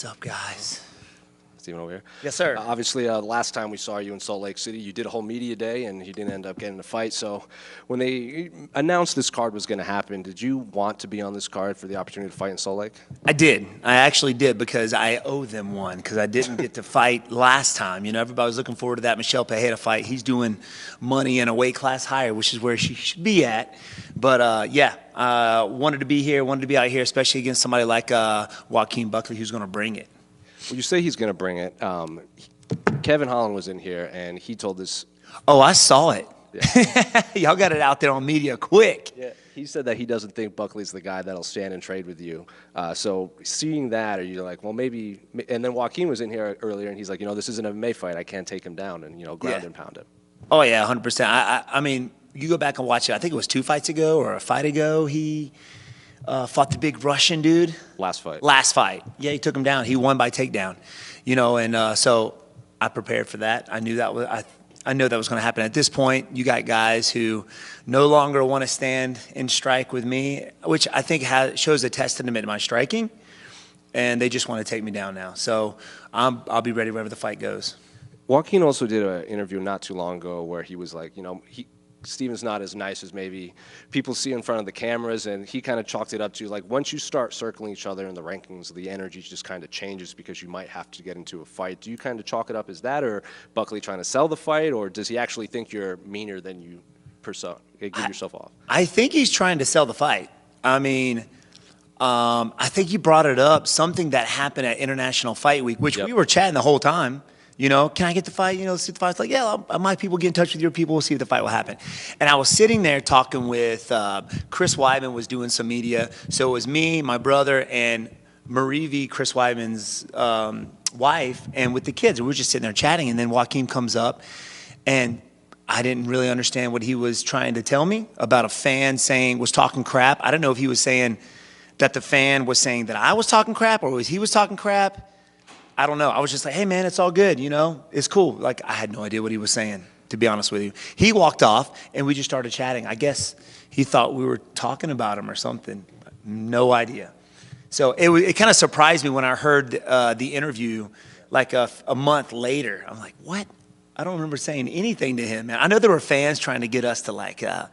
What's up, guys? Steven over here. Yes, sir. Obviously, the last time we saw you in Salt Lake City, you did a whole media day, and you didn't end up getting a fight. So when they announced this card was going to happen, did you want to be on this card for the opportunity to fight in Salt Lake? I did. I actually did because I owe them one because I didn't get to fight last time. You know, everybody was looking forward to that Michelle Pereira fight. He's doing money in a weight class higher, which is where she should be at. But, wanted to be here, wanted to be out here, especially against somebody like Joaquin Buckley who's going to bring it. Well, you say he's going to bring it. Kevin Holland was in here, and he told this. Oh, I saw it. Yeah. Y'all got it out there on media quick. Yeah, he said that he doesn't think Buckley's the guy that'll stand and trade with you. So seeing that, are you like, well, maybe – and then Joaquin was in here earlier, and he's like, this is an MMA fight. I can't take him down and, ground and pound him. Oh, yeah, 100%. I mean, you go back and watch it. I think it was 2 fights ago or a fight ago. He fought the big Russian dude. Last fight. Yeah, he took him down. He won by takedown. So I prepared for that. I knew that was I know that was going to happen. At this point, you got guys who no longer want to stand and strike with me, which I think shows a testament to my striking, and they just want to take me down now. So I'll be ready wherever the fight goes. Joaquin also did an interview not too long ago where he was like, Steven's not as nice as maybe people see in front of the cameras, and he kind of chalked it up to like once you start circling each other in the rankings, the energy just kind of changes because you might have to get into a fight. Do you kind of chalk it up as that, or Buckley trying to sell the fight, or does he actually think you're meaner than you give yourself off? I think he's trying to sell the fight. I mean, I think he brought it up, something that happened at International Fight Week, which we were chatting the whole time. Can I get the fight? Let's see the fight. It's like, yeah, my people get in touch with your people. We'll see if the fight will happen. And I was sitting there talking with Chris Weidman was doing some media. So it was me, my brother, and Marie V, Chris Weidman's wife, and with the kids. And we were just sitting there chatting. And then Joaquin comes up, and I didn't really understand what he was trying to tell me about a fan was talking crap. I don't know if he was saying that the fan was saying that I was talking crap or he was talking crap. I don't know. I was just like, hey, man, it's all good, It's cool. Like, I had no idea what he was saying, to be honest with you. He walked off, and we just started chatting. I guess he thought we were talking about him or something. No idea. So it kind of surprised me when I heard the interview like a month later. I'm like, what? I don't remember saying anything to him, man. I know there were fans trying to get us to,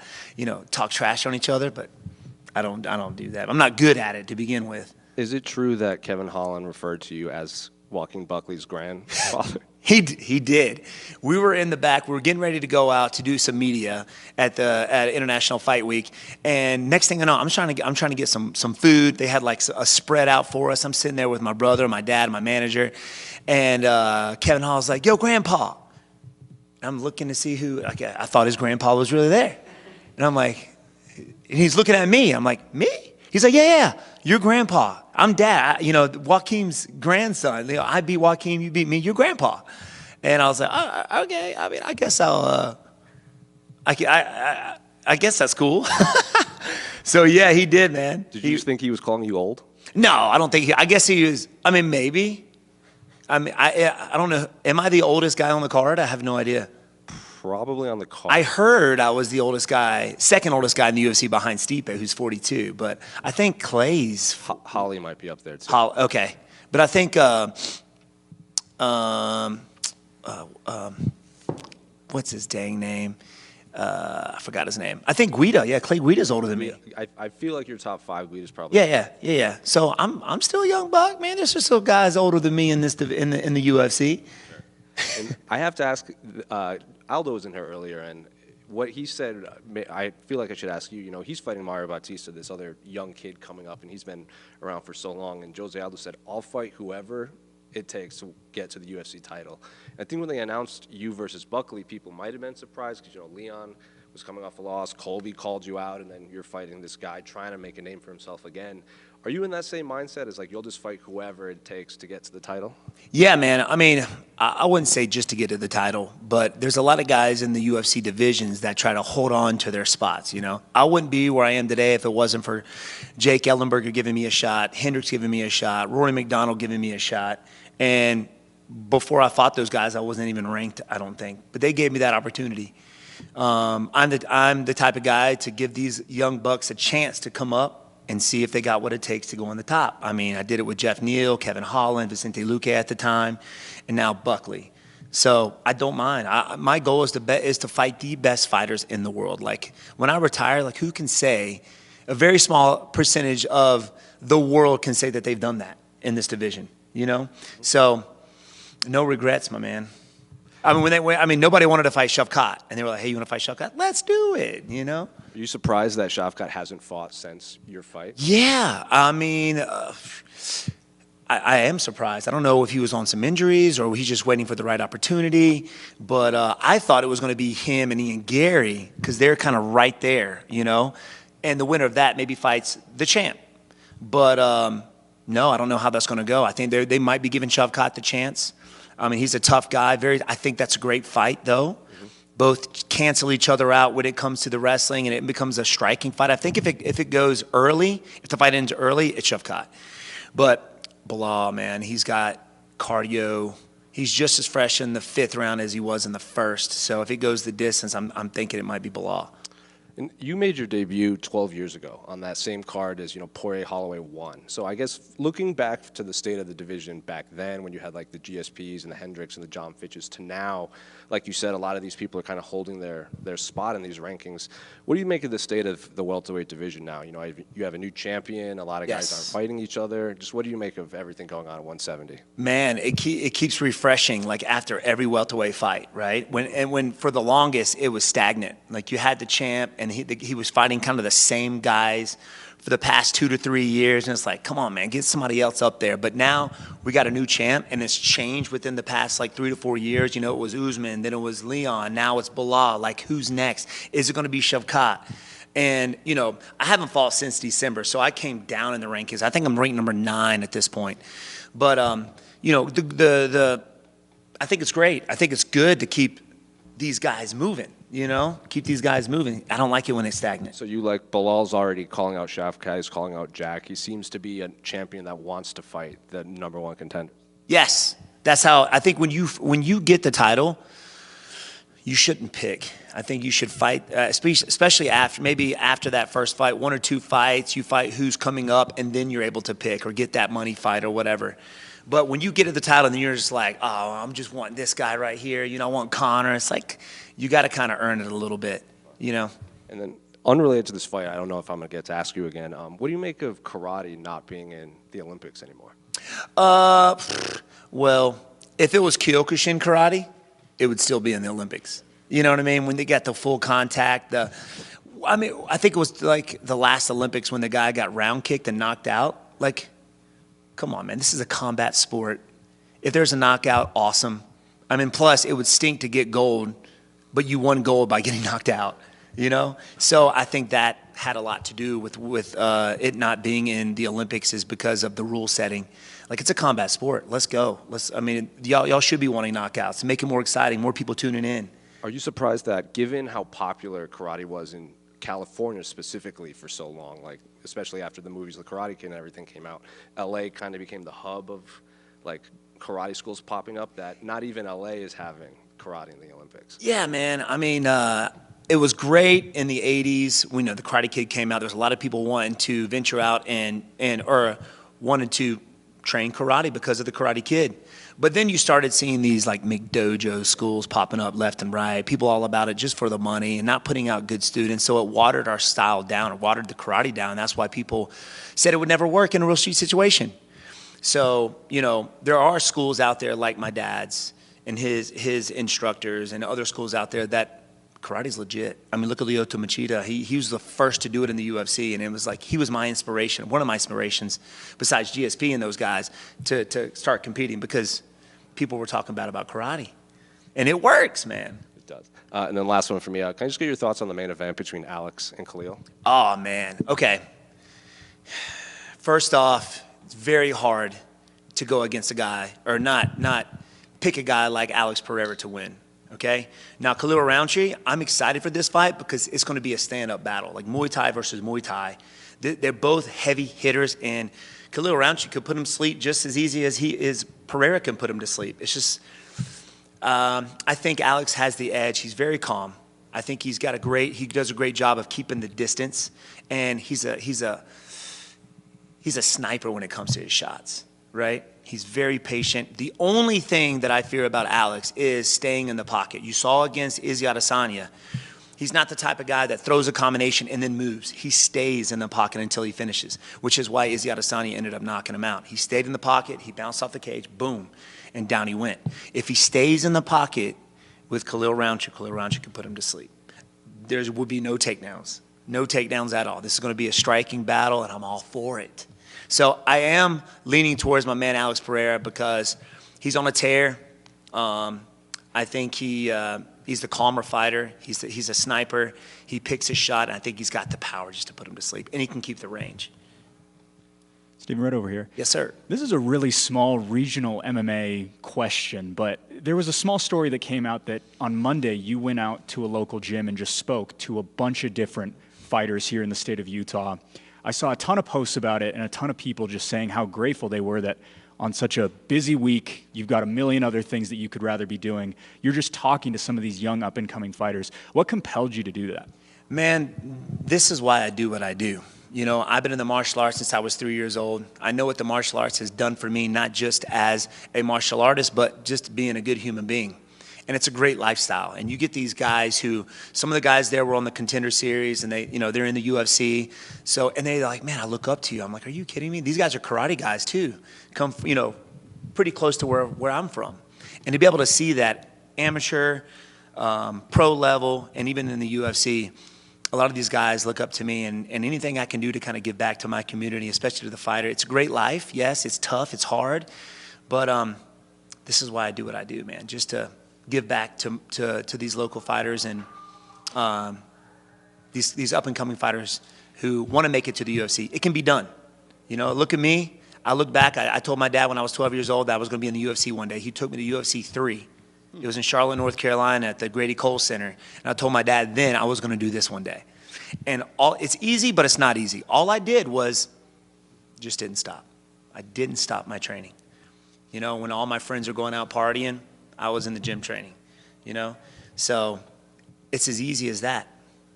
talk trash on each other, but I don't do that. I'm not good at it to begin with. Is it true that Kevin Holland referred to you as Joaquin Buckley's grandfather? He did. We were in the back. We were getting ready to go out to do some media at International Fight Week, and next thing I know, I'm trying to get some food. They had like a spread out for us. I'm sitting there with my brother, my dad, my manager, and Kevin Hall's like, "Yo, Grandpa." I'm looking to see who. I thought his grandpa was really there, and I'm like, and he's looking at me. I'm like, me? He's like, yeah, your grandpa. I'm dad. Joaquin's grandson. I beat Joaquin, you beat me, your grandpa. And I was like, oh, okay. I mean, I guess I guess that's cool. So yeah, he did, man. Did you think he was calling you old? No, I don't think I guess he was. I mean, maybe. I mean, I don't know. Am I the oldest guy on the card? I have no idea. Probably on the card. I heard I was the oldest guy, second oldest guy in the UFC behind Stipe, who's 42. But I think Clay's Holly might be up there too. Okay, but I think what's his dang name? I forgot his name. I think Guida. Yeah, Clay Guida's older than me. I feel like your top 5 Guida's probably. Yeah. So I'm still a young buck, man. There's just still guys older than me in the UFC. Sure. And I have to ask. Aldo was in here earlier, and what he said, I feel like I should ask you. He's fighting Mario Bautista, this other young kid coming up, and he's been around for so long. And Jose Aldo said, "I'll fight whoever it takes to get to the UFC title." And I think when they announced you versus Buckley, people might have been surprised because Leon was coming off a loss, Colby called you out, and then you're fighting this guy trying to make a name for himself again. Are you in that same mindset as like you'll just fight whoever it takes to get to the title? Yeah, man. I mean, I wouldn't say just to get to the title, but there's a lot of guys in the UFC divisions that try to hold on to their spots, I wouldn't be where I am today if it wasn't for Jake Ellenberger giving me a shot, Hendricks giving me a shot, Rory McDonald giving me a shot. And before I fought those guys, I wasn't even ranked, I don't think. But they gave me that opportunity. I'm the type of guy to give these young bucks a chance to come up and see if they got what it takes to go on the top. I mean, I did it with Jeff Neal, Kevin Holland, Vicente Luque at the time, and now Buckley. So I don't mind. My goal is to fight the best fighters in the world. Like when I retire, like who can say, a very small percentage of the world can say that they've done that in this division, you know? So no regrets, my man. I mean, nobody wanted to fight Shavkat, and they were like, "Hey, you want to fight Shavkat? Let's do it." You know? Are you surprised that Shavkat hasn't fought since your fight? Yeah, I mean, I am surprised. I don't know if he was on some injuries or he's just waiting for the right opportunity. But I thought it was going to be him and Ian Gary because they're kind of right there, you know. And the winner of that maybe fights the champ. But no, I don't know how that's going to go. I think they might be giving Shavkat the chance. I mean, he's a tough guy. I think that's a great fight, though. Mm-hmm. Both cancel each other out when it comes to the wrestling, and it becomes a striking fight. I think if it goes early, if the fight ends early, it's Shavkat. But Bilal, man, he's got cardio. He's just as fresh in the 5th round as he was in the 1st. So if it goes the distance, I'm thinking it might be Bilal. And you made your debut 12 years ago on that same card as, Poirier Holloway won. So I guess looking back to the state of the division back then when you had like the GSPs and the Hendricks and the John Fitches to now, like you said, a lot of these people are kind of holding their spot in these rankings. What do you make of the state of the welterweight division now? You have a new champion. A lot of guys aren't fighting each other. Just what do you make of everything going on at 170? Man, it keeps refreshing like after every welterweight fight, right? When for the longest it was stagnant. Like you had the champ and he was fighting kind of the same guys for the past 2 to 3 years, and it's like, come on, man, get somebody else up there. But now we got a new champ, and it's changed within the past like 3 to 4 years. It was Usman, then it was Leon, now it's Bilal. Like, who's next? Is it going to be Shavkat? And I haven't fought since December, so I came down in the rankings. I think I'm ranked number 9 at this point. But I think it's great. I think it's good to keep these guys moving. Keep these guys moving. I don't like it when it's stagnant. So you like Bilal's already calling out Shavkat, he's calling out Jack. He seems to be a champion that wants to fight the number 1 contender. Yes, that's how I think when you get the title, you shouldn't pick. I think you should fight, especially after that first fight, 1 or 2 fights, you fight who's coming up, and then you're able to pick or get that money fight or whatever. But when you get to the title, then you're just like, oh, I'm just wanting this guy right here. I want Conor. It's like you got to kind of earn it a little bit, And then unrelated to this fight, I don't know if I'm going to get to ask you again. What do you make of karate not being in the Olympics anymore? Well, if it was Kyokushin karate, it would still be in the Olympics. You know what I mean? When they got the full contact, I think it was like the last Olympics when the guy got round kicked and knocked out. Like, come on, man. This is a combat sport. If there's a knockout, awesome. Plus, it would stink to get gold, but you won gold by getting knocked out, So I think that had a lot to do with it not being in the Olympics is because of the rule setting. Like, it's a combat sport. Let's go. Y'all should be wanting knockouts. Make it more exciting, more people tuning in. Are you surprised that, given how popular karate was in California specifically for so long, like especially after the movies The Karate Kid and everything came out, LA kind of became the hub of like karate schools popping up, that not even LA is having karate in the Olympics? Yeah, man. It was great in the 80s. We know The Karate Kid came out. There was a lot of people wanting to venture out or wanted to train karate because of The Karate Kid. But then you started seeing these like McDojo schools popping up left and right, people all about it just for the money and not putting out good students. So it watered our style down, it watered the karate down. That's why people said it would never work in a real street situation. So, there are schools out there like my dad's and his instructors and other schools out there that karate's legit. Look at Lyoto Machida. He was the first to do it in the UFC, and it was like he was my inspiration, one of my inspirations, besides GSP and those guys, to start competing because people were talking about karate. And it works, man. It does. And then last one for me. Can I just get your thoughts on the main event between Alex and Khalil? Oh, man. Okay. First off, it's very hard to go against a guy or not pick a guy like Alex Pereira to win. Okay? Now, Khalil Roundtree, I'm excited for this fight because it's going to be a stand-up battle, like Muay Thai versus Muay Thai. They're both heavy hitters, and Khalil Roundtree could put him to sleep just as easy as Pereira can put him to sleep. It's just, I think Alex has the edge. He's very calm. I think he does a great job of keeping the distance, and he's a he's a sniper when it comes to his shots, right? He's very patient. The only thing that I fear about Alex is staying in the pocket. You saw against Izzy Adesanya, he's not the type of guy that throws a combination and then moves. He stays in the pocket until he finishes, which is why Izzy Adesanya ended up knocking him out. He stayed in the pocket, he bounced off the cage, boom, and down he went. If he stays in the pocket with Khalil Rountree can put him to sleep. There would be no takedowns. No takedowns at all. This is going to be a striking battle, and I'm all for it. So I am leaning towards my man Alex Pereira because he's on a tear. I think he's the calmer fighter. He's a sniper. He picks his shot, and I think he's got the power just to put him to sleep, and he can keep the range. Stephen, right over here. Yes, sir. This is a really small regional MMA question, but there was a small story that came out that on Monday you went out to a local gym and just spoke to a bunch of different fighters here in the state of Utah. I saw a ton of posts about it and a ton of people just saying how grateful they were that on such a busy week, you've got a million other things that you could rather be doing. You're just talking to some of these young up-and-coming fighters. What compelled you to do that? Man, this is why I do what I do. You know, I've been in the martial arts since I was 3 years old. I know what the martial arts has done for me, not just as a martial artist, but just being a good human being. And it's a great lifestyle. And you get these guys who, some of the guys there were on the Contender Series, and they're in the UFC. So, and they're like, man, I look up to you. I'm like, are you kidding me? These guys are karate guys too. Come, pretty close to where I'm from. And to be able to see that amateur, pro level, and even in the UFC, a lot of these guys look up to me, and anything I can do to kind of give back to my community, especially to the fighter. It's a great life. Yes, it's tough. It's hard. But this is why I do what I do, man, just to give back to these local fighters and these up-and-coming fighters who want to make it to the UFC. It can be done. Look at me. I look back. I told my dad when I was 12 years old that I was going to be in the UFC one day. He took me to UFC 3. It was in Charlotte, North Carolina at the Grady Cole Center. And I told my dad then I was going to do this one day. And it's easy, but it's not easy. All I did was just didn't stop. I didn't stop my training. When all my friends are going out partying, I was in the gym training, So it's as easy as that.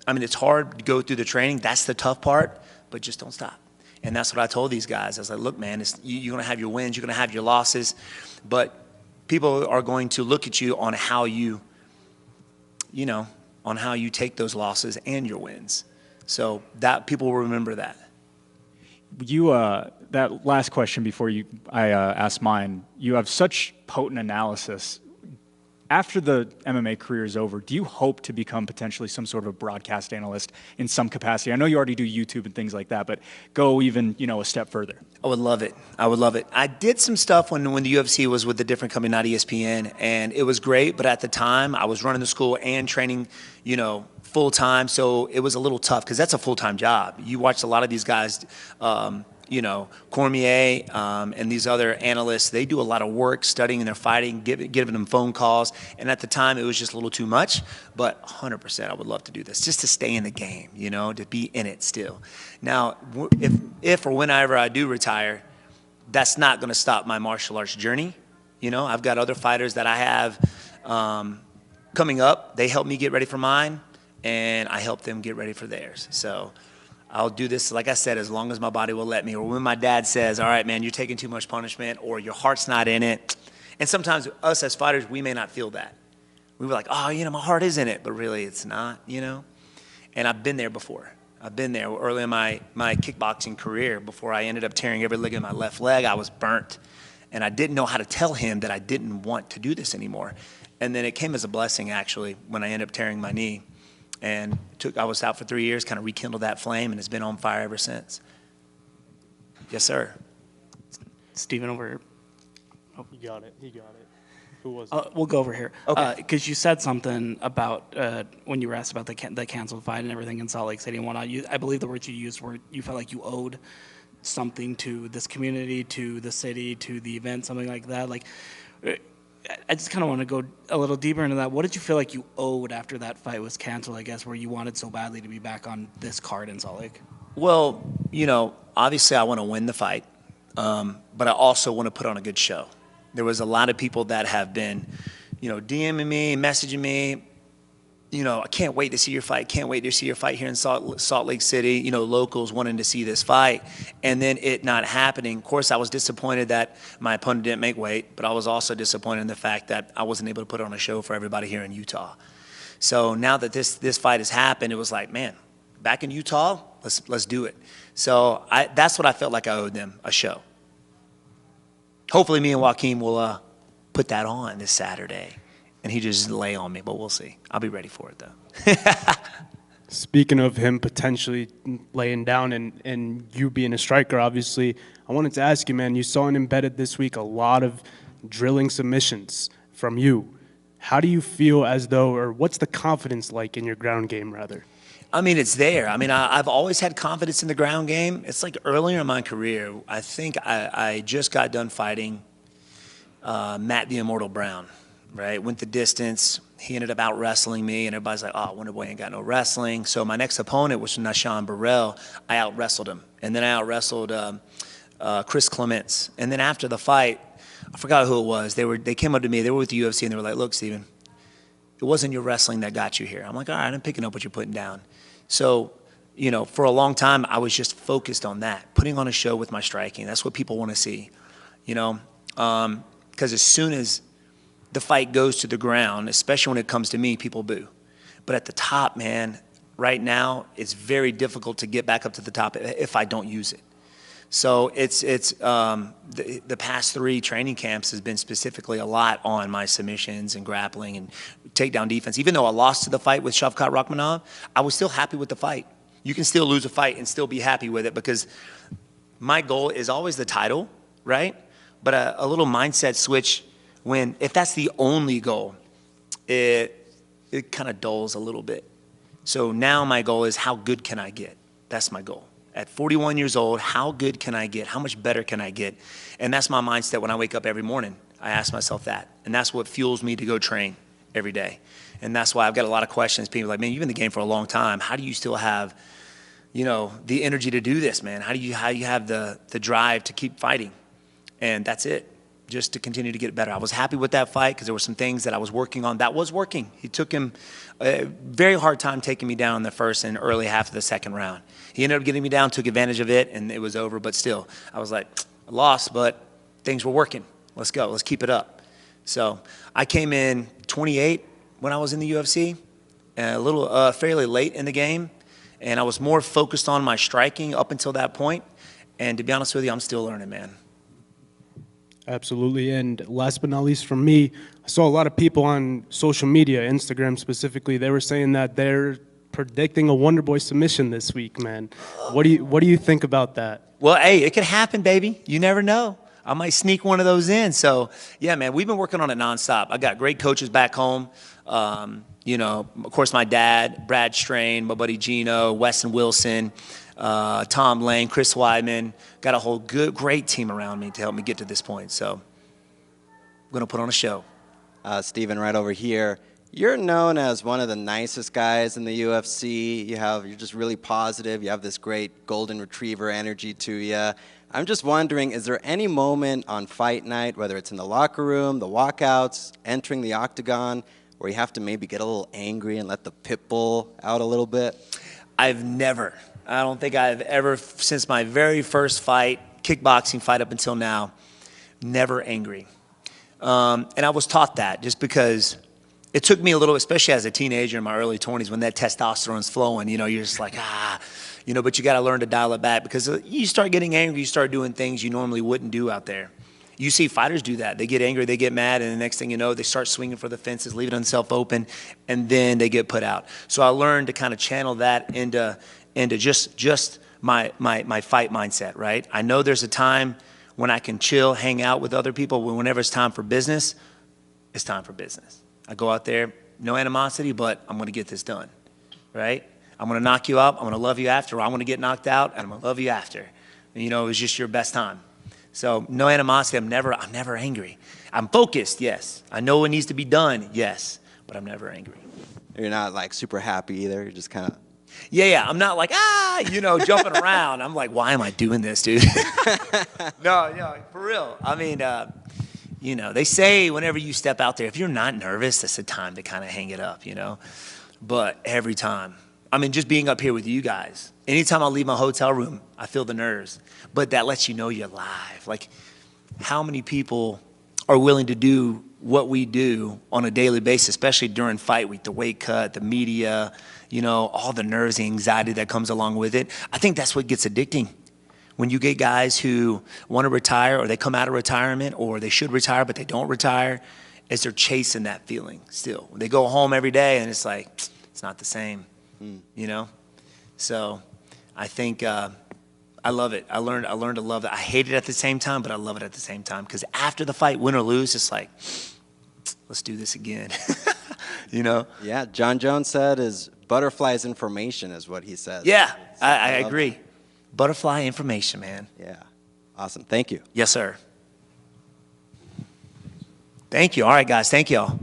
I mean, it's hard to go through the training. That's the tough part, but just don't stop. And that's what I told these guys. I was like, look, man, you're going to have your wins. You're going to have your losses. But people are going to look at you on how you take those losses and your wins. So that people will remember that. That last question before I ask mine, you have such potent analysis. After the MMA career is over, do you hope to become potentially some sort of a broadcast analyst in some capacity? I know you already do YouTube and things like that, but go even, a step further. I would love it. I did some stuff when the UFC was with a different company, not ESPN, and it was great, but at the time I was running the school and training, full time, so it was a little tough because that's a full-time job. You watch a lot of these guys, Cormier and these other analysts, they do a lot of work studying and they're fighting, giving them phone calls. And at the time, it was just a little too much. But 100%, I would love to do this just to stay in the game, to be in it still. Now, if or whenever I do retire, that's not going to stop my martial arts journey. I've got other fighters that I have coming up. They help me get ready for mine, and I help them get ready for theirs. So I'll do this, like I said, as long as my body will let me. Or when my dad says, all right, man, you're taking too much punishment, or your heart's not in it. And sometimes us as fighters, we may not feel that. We were like, oh, my heart is in it, but really it's not, And I've been there before. I've been there early in my kickboxing career. Before I ended up tearing every ligament in my left leg, I was burnt. And I didn't know how to tell him that I didn't want to do this anymore. And then it came as a blessing, actually, when I ended up tearing my knee. And I was out for 3 years, kind of rekindled that flame, and it's been on fire ever since. Yes, sir. Stephen over here. Oh, he got it. Who was it? We'll go over here. Okay. Because you said something about when you were asked about the canceled fight and everything in Salt Lake City and whatnot. I believe the words you used were you felt like you owed something to this community, to the city, to the event, something like that. Like, I just kind of want to go a little deeper into that. What did you feel like you owed after that fight was canceled, I guess, where you wanted so badly to be back on this card in Salt Lake? Well, obviously I want to win the fight, but I also want to put on a good show. There was a lot of people that have been, DMing me, messaging me, I can't wait to see your fight. Can't wait to see your fight here in Salt Lake City. Locals wanting to see this fight, and then it not happening. Of course, I was disappointed that my opponent didn't make weight, but I was also disappointed in the fact that I wasn't able to put on a show for everybody here in Utah. So now that this fight has happened, it was like, man, back in Utah, let's do it. So that's what I felt like I owed them, a show. Hopefully, me and Joaquin will put that on this Saturday. And he just lay on me, but we'll see. I'll be ready for it, though. Speaking of him potentially laying down and you being a striker, obviously, I wanted to ask you, man, you saw in Embedded this week a lot of drilling submissions from you. How do you feel as though, or what's the confidence like in your ground game, rather? I mean, it's there. I mean, I've always had confidence in the ground game. It's like earlier in my career, I think I just got done fighting Matt the Immortal Brown. Right, went the distance. He ended up out wrestling me, and everybody's like, "Oh, Wonder Boy ain't got no wrestling." So my next opponent, which was Nashawn Burrell, I out wrestled him, and then I out wrestled Chris Clements. And then after the fight, I forgot who it was. They came up to me. They were with the UFC, and they were like, "Look, Steven, it wasn't your wrestling that got you here." I'm like, "All right, I'm picking up what you're putting down." So, for a long time, I was just focused on that, putting on a show with my striking. That's what people want to see, because as soon as the fight goes to the ground, especially when it comes to me, people boo. But at the top, man, right now, it's very difficult to get back up to the top if I don't use it. So it's the past 3 training camps has been specifically a lot on my submissions and grappling and takedown defense. Even though I lost to the fight with Shavkat Rakhmonov, I was still happy with the fight. You can still lose a fight and still be happy with it because my goal is always the title, right? But a little mindset switch if that's the only goal, it kind of dulls a little bit. So now my goal is how good can I get? That's my goal. At 41 years old, how good can I get? How much better can I get? And that's my mindset when I wake up every morning. I ask myself that. And that's what fuels me to go train every day. And that's why I've got a lot of questions. People are like, man, you've been in the game for a long time. How do you still have, the energy to do this, man? How do you have the drive to keep fighting? And that's it. Just to continue to get better. I was happy with that fight because there were some things that I was working on that was working. He took him a very hard time taking me down in the first and early half of the second round. He ended up getting me down, took advantage of it, and it was over. But still, I was like, I lost, but things were working. Let's go. Let's keep it up. So I came in 28 when I was in the UFC, a little fairly late in the game, and I was more focused on my striking up until that point. And to be honest with you, I'm still learning, man. Absolutely. And last but not least from me, I saw a lot of people on social media, Instagram specifically, they were saying that they're predicting a Wonder Boy submission this week, man. What do you think about that? Well, hey, it could happen, baby. You never know. I might sneak one of those in. So, yeah, man, we've been working on it nonstop. I got great coaches back home. Of course, my dad, Brad Strain, my buddy Gino, Weston Wilson, Tom Lane, Chris Weidman. Got a whole great team around me to help me get to this point. So I'm going to put on a show. Steven, right over here. You're known as one of the nicest guys in the UFC. You're just really positive. You have this great golden retriever energy to you. I'm just wondering, is there any moment on fight night, whether it's in the locker room, the walkouts, entering the octagon, where you have to maybe get a little angry and let the pit bull out a little bit? I don't think I've ever, since my very first fight, kickboxing fight up until now, never angry. And I was taught that just because it took me a little, especially as a teenager in my early 20s when that testosterone's flowing, you're just like, but you got to learn to dial it back because you start getting angry, you start doing things you normally wouldn't do out there. You see fighters do that. They get angry, they get mad, and the next thing you know, they start swinging for the fences, leaving themselves open, and then they get put out. So I learned to kind of channel that into just my fight mindset, right? I know there's a time when I can chill, hang out with other people. Whenever it's time for business, it's time for business. I go out there, no animosity, but I'm going to get this done, right? I'm going to knock you up. I'm going to love you after. Or I'm going to get knocked out, and I'm going to love you after. And, it was just your best time. So no animosity. I'm never angry. I'm focused, yes. I know what needs to be done, yes, but I'm never angry. You're not like super happy either. You're just kind of. Yeah. I'm not like, jumping around. I'm like, why am I doing this, dude? No, for real. I mean, they say whenever you step out there, if you're not nervous, that's the time to kind of hang it up, but every time. I mean, just being up here with you guys, anytime I leave my hotel room, I feel the nerves. But that lets you know you're live. Like, how many people are willing to do what we do on a daily basis, especially during fight week, the weight cut, the media, you know, all the nerves, the anxiety that comes along with it. I think that's what gets addicting. When you get guys who want to retire, or they come out of retirement, or they should retire but they don't retire, is they're chasing that feeling still. They go home every day and it's like, it's not the same, you know? So I think I love it. I learned to love it. I hate it at the same time, but I love it at the same time. Because after the fight, win or lose, it's like, let's do this again. You know? Yeah, John Jones said is butterflies information is what he says. Yeah, I agree. Butterfly information, man. Yeah, awesome. Thank you. Yes, sir. Thank you. All right, guys. Thank y'all.